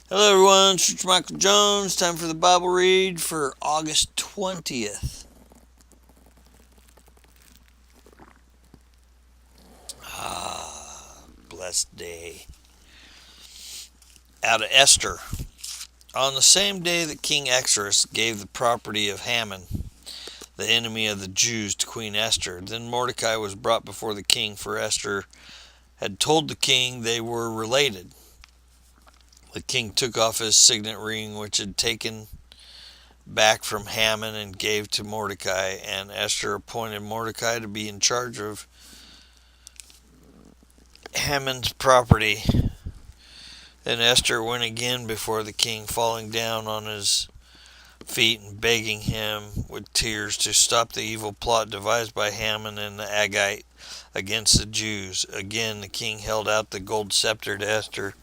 Hello everyone, it's Michael Jones. Time for the Bible read for August 20th. Blessed day. Out of Esther. On the same day that King Xerxes gave the property of Haman, the enemy of the Jews, to Queen Esther, then Mordecai was brought before the king, for Esther had told the king they were related. The king took off his signet ring, which had taken back from Haman, and gave to Mordecai, and Esther appointed Mordecai to be in charge of Haman's property. Then Esther went again before the king, falling down on his feet and begging him with tears to stop the evil plot devised by Haman and the Agagite against the Jews. Again the king held out the gold scepter to Esther,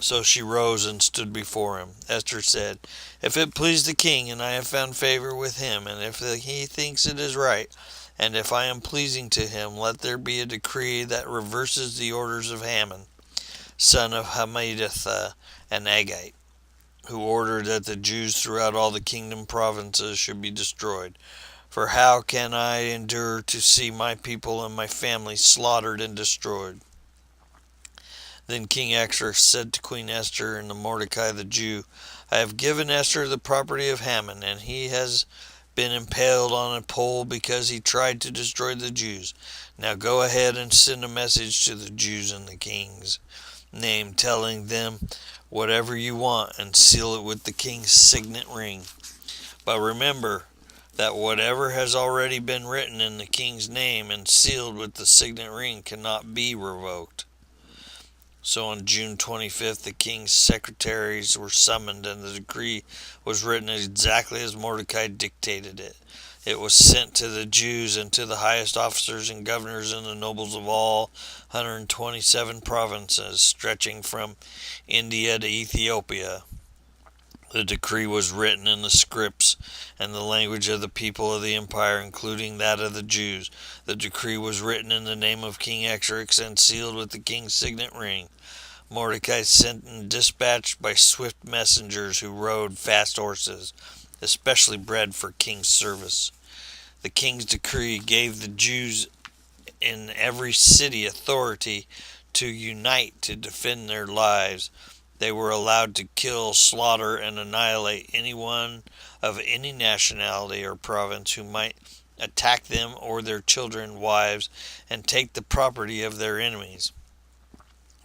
so she rose and stood before him. Esther said, "If it please the king, and I have found favor with him, and if he thinks it is right, and if I am pleasing to him, let there be a decree that reverses the orders of Haman, son of Hammedatha, an Agagite, who ordered that the Jews throughout all the kingdom provinces should be destroyed. For how can I endure to see my people and my family slaughtered and destroyed?" Then King Xerxes said to Queen Esther and to Mordecai the Jew, "I have given Esther the property of Haman, and he has been impaled on a pole because he tried to destroy the Jews. Now go ahead and send a message to the Jews in the king's name, telling them whatever you want, and seal it with the king's signet ring. But remember that whatever has already been written in the king's name and sealed with the signet ring cannot be revoked." So on June 25th, the king's secretaries were summoned, and the decree was written exactly as Mordecai dictated it. It was sent to the Jews and to the highest officers and governors and the nobles of all 127 provinces, stretching from India to Ethiopia. The decree was written in the scripts and the language of the people of the empire, including that of the Jews. The decree was written in the name of King Xerxes and sealed with the king's signet ring. Mordecai sent and dispatched by swift messengers who rode fast horses, especially bred for king's service. The king's decree gave the Jews in every city authority to unite to defend their lives. They were allowed to kill, slaughter, and annihilate anyone of any nationality or province who might attack them or their children, wives, and take the property of their enemies.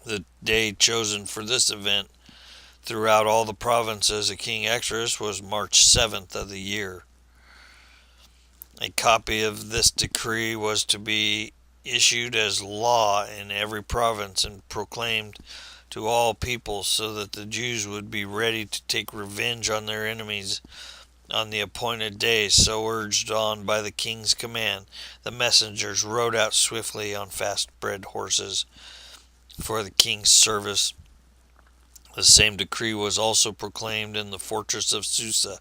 The day chosen for this event throughout all the provinces of King Xerxes was March 7th of the year. A copy of this decree was to be issued as law in every province and proclaimed to all peoples, so that the Jews would be ready to take revenge on their enemies on the appointed day. So urged on by the king's command, the messengers rode out swiftly on fast-bred horses for the king's service. The same decree was also proclaimed in the fortress of Susa.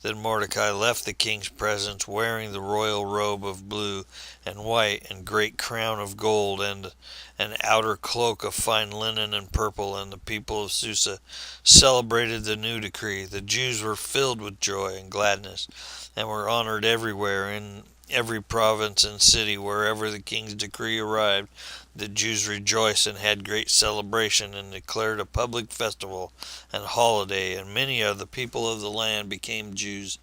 Then Mordecai left the king's presence, wearing the royal robe of blue and white, and great crown of gold, and an outer cloak of fine linen and purple. And the people of Susa celebrated the new decree. The Jews were filled with joy and gladness, and were honored everywhere. In every province and city, wherever the king's decree arrived, the Jews rejoiced and had great celebration, and declared a public festival and holiday, and many of the people of the land became Jews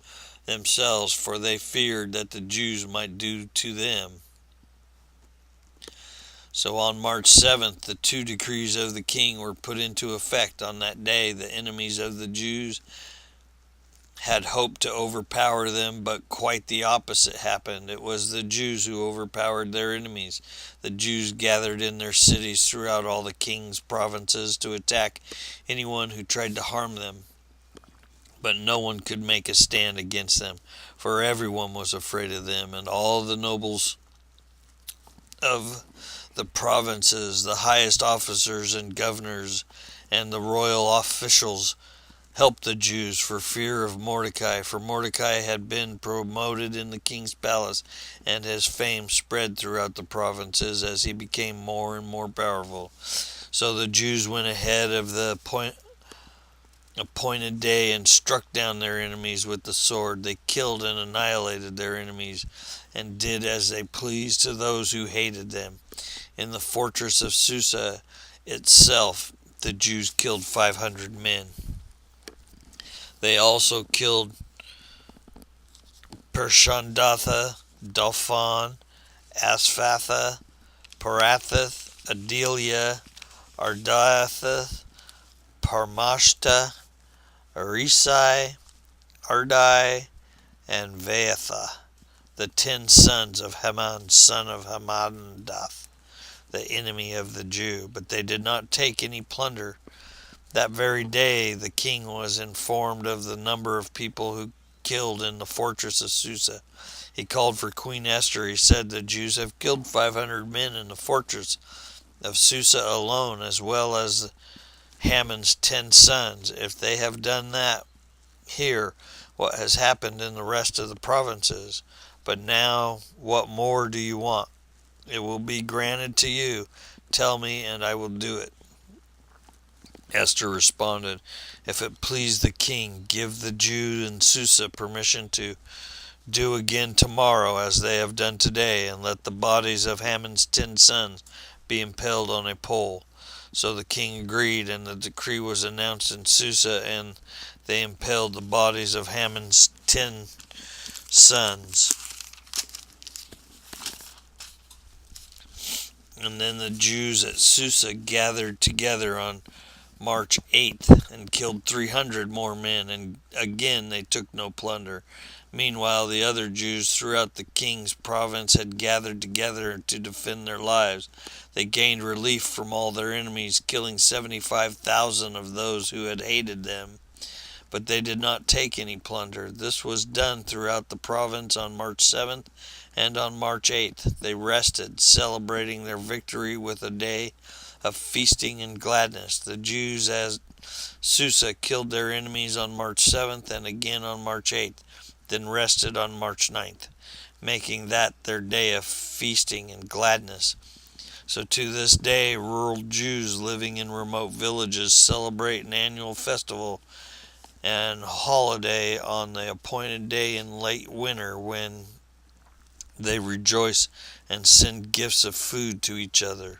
themselves, for they feared that the Jews might do to them. So on March 7th, the two decrees of the king were put into effect. On that day, the enemies of the Jews had hoped to overpower them, but quite the opposite happened. It was the Jews who overpowered their enemies. The Jews gathered in their cities throughout all the king's provinces to attack anyone who tried to harm them. But no one could make a stand against them, for everyone was afraid of them, and all the nobles of the provinces, the highest officers and governors, and the royal officials helped the Jews for fear of Mordecai, for Mordecai had been promoted in the king's palace, and his fame spread throughout the provinces as he became more and more powerful. So the Jews went ahead of the appointed day and struck down their enemies with the sword. They killed and annihilated their enemies and did as they pleased to those who hated them. In the fortress of Susa itself, the Jews killed 500 men. They also killed Pershandatha, Dalphon, Asphatha, Paratheth, Adelia, Ardatheth, Parmashta, Arisai, Ardai, and Vaatha, the 10 sons of Haman, son of Hammedatha, the enemy of the Jew. But they did not take any plunder. That very day the king was informed of the number of people who killed in the fortress of Susa. He called for Queen Esther. He said, "The Jews have killed 500 men in the fortress of Susa alone, as well as Haman's 10 sons. If they have done that here, what has happened in the rest of the provinces? But now, what more do you want? It will be granted to you. Tell me, and I will do it." Esther responded, "If it please the king, give the Jews in Susa permission to do again tomorrow as they have done today, and let the bodies of Haman's 10 sons be impaled on a pole." So the king agreed, and the decree was announced in Susa, and they impaled the bodies of Haman's 10 sons. And then the Jews at Susa gathered together on March 8th and killed 300 more men, and again they took no plunder. Meanwhile, the other Jews throughout the king's province had gathered together to defend their lives. They gained relief from all their enemies, killing 75,000 of those who had hated them. But they did not take any plunder. This was done throughout the province on March 7th and on March 8th. They rested, celebrating their victory with a day of feasting and gladness. The Jews at Susa killed their enemies on March 7th and again on March 8th, then rested on March 9th, making that their day of feasting and gladness. So to this day, rural Jews living in remote villages celebrate an annual festival and holiday on the appointed day in late winter, when they rejoice and send gifts of food to each other.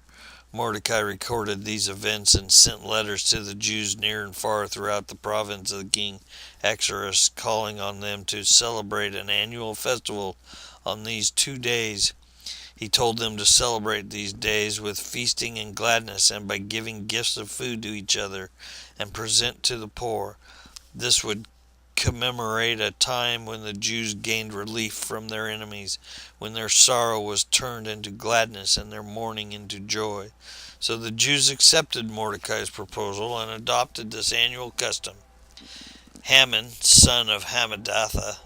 Mordecai recorded these events and sent letters to the Jews near and far throughout the province of King Ahasuerus, calling on them to celebrate an annual festival on these 2 days. He told them to celebrate these days with feasting and gladness, and by giving gifts of food to each other and present to the poor. This would commemorate a time when the Jews gained relief from their enemies, when their sorrow was turned into gladness and their mourning into joy. So the Jews accepted Mordecai's proposal and adopted this annual custom. Haman, son of Hammedatha,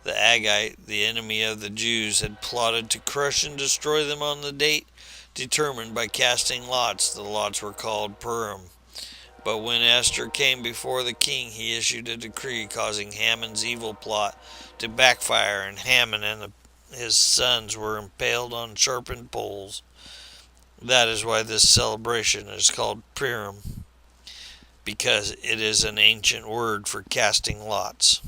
the Agagite, the enemy of the Jews, had plotted to crush and destroy them on the date determined by casting lots. The lots were called Purim. But when Esther came before the king, he issued a decree causing Haman's evil plot to backfire, and Haman and his sons were impaled on sharpened poles. That is why this celebration is called Purim, because it is an ancient word for casting lots.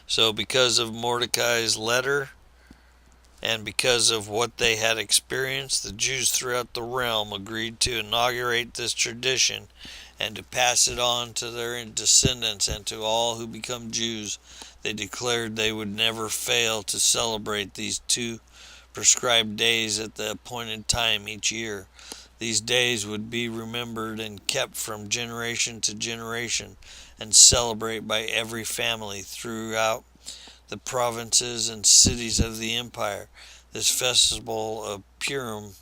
So because of Mordecai's letter, and because of what they had experienced, the Jews throughout the realm agreed to inaugurate this tradition and to pass it on to their descendants and to all who become Jews. They declared they would never fail to celebrate these 2 prescribed days at the appointed time each year. These days would be remembered and kept from generation to generation, and celebrated by every family throughout the provinces and cities of the empire. This festival of Purim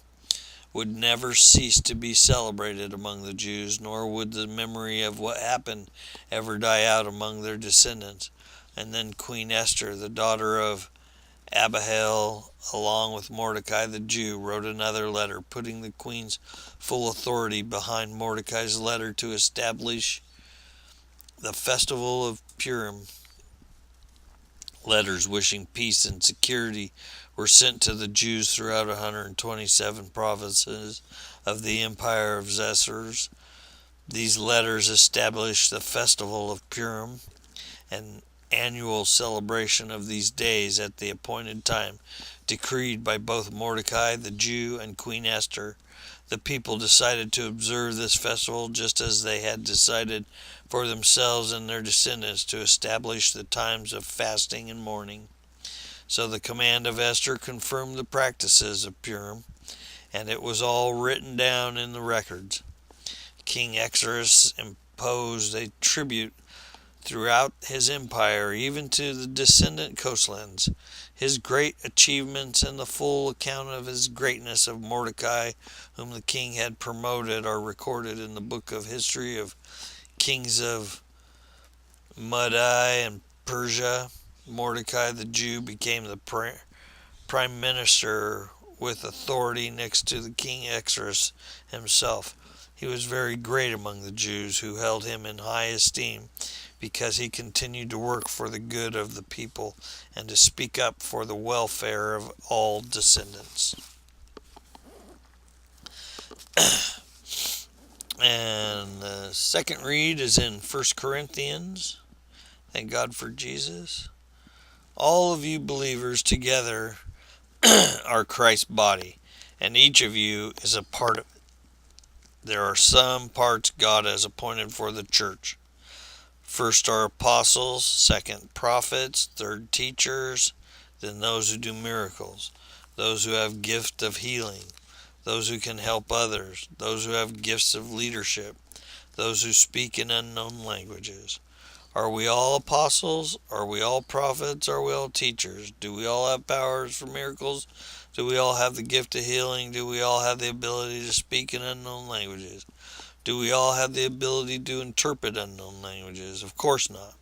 would never cease to be celebrated among the Jews, nor would the memory of what happened ever die out among their descendants. And then Queen Esther, the daughter of Abihail, along with Mordecai the Jew, wrote another letter, putting the queen's full authority behind Mordecai's letter to establish the festival of Purim. Letters wishing peace and security were sent to the Jews throughout 127 provinces of the empire of Ahasuerus. These letters established the festival of Purim, an annual celebration of these days at the appointed time, decreed by both Mordecai the Jew and Queen Esther. The people decided to observe this festival just as they had decided for themselves and their descendants to establish the times of fasting and mourning. So the command of Esther confirmed the practices of Purim, and it was all written down in the records. King Xerxes imposed a tribute throughout his empire, even to the descendant coastlands. His great achievements and the full account of his greatness of Mordecai, whom the king had promoted, are recorded in the book of history of kings of Media and Persia. Mordecai the Jew became the prime minister with authority next to the king Xerxes himself. He was very great among the Jews, who held him in high esteem because he continued to work for the good of the people and to speak up for the welfare of all descendants. And the second read is in 1 Corinthians. Thank God for Jesus. All of you believers together are Christ's body, and each of you is a part of it. There are some parts God has appointed for the church. First are apostles, second prophets, third teachers, then those who do miracles, those who have gift of healing, those who can help others, those who have gifts of leadership, those who speak in unknown languages. Are we all apostles? Are we all prophets? Are we all teachers? Do we all have powers for miracles? Do we all have the gift of healing? Do we all have the ability to speak in unknown languages? Do we all have the ability to interpret unknown languages? Of course not.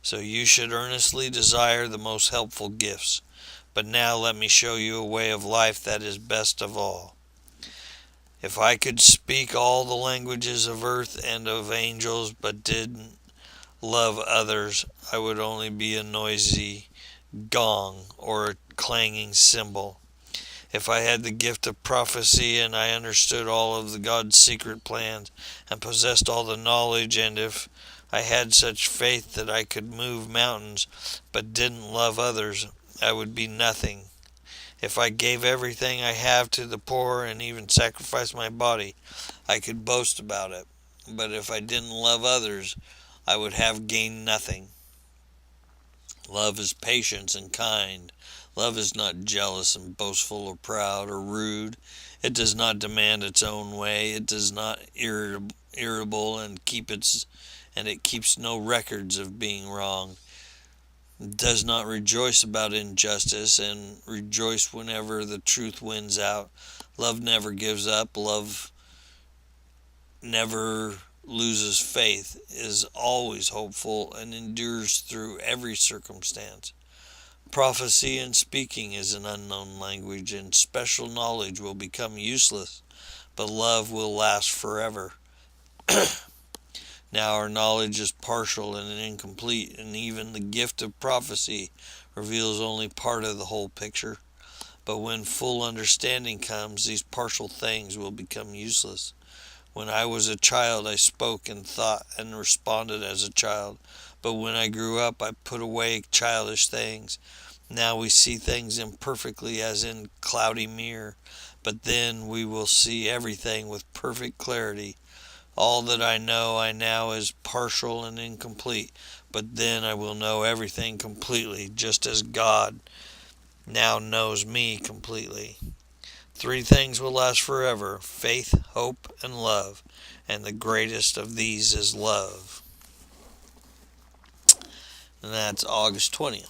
So you should earnestly desire the most helpful gifts. But now let me show you a way of life that is best of all. If I could speak all the languages of earth and of angels, but didn't love others, I would only be a noisy gong or a clanging cymbal. If I had the gift of prophecy and I understood all of the God's secret plans and possessed all the knowledge, and if I had such faith that I could move mountains but didn't love others, I would be nothing. If I gave everything I have to the poor and even sacrificed my body, I could boast about it. But if I didn't love others, I would have gained nothing. Love is patient and kind. Love is not jealous and boastful or proud or rude. It does not demand its own way. It does not irritable and it keeps no records of being wrong. It does not rejoice about injustice and rejoice whenever the truth wins out. Love never gives up. Love never loses faith, is always hopeful, and endures through every circumstance. Prophecy and speaking is an unknown language, and special knowledge will become useless, but love will last forever. Now our knowledge is partial and incomplete, and even the gift of prophecy reveals only part of the whole picture. But when full understanding comes, these partial things will become useless. When I was a child, I spoke and thought and responded as a child. But when I grew up, I put away childish things. Now we see things imperfectly as in cloudy mirror, but then we will see everything with perfect clarity. All that I know now is partial and incomplete, but then I will know everything completely, just as God now knows me completely. 3 things will last forever: faith, hope, and love, and the greatest of these is love. And that's August 20th.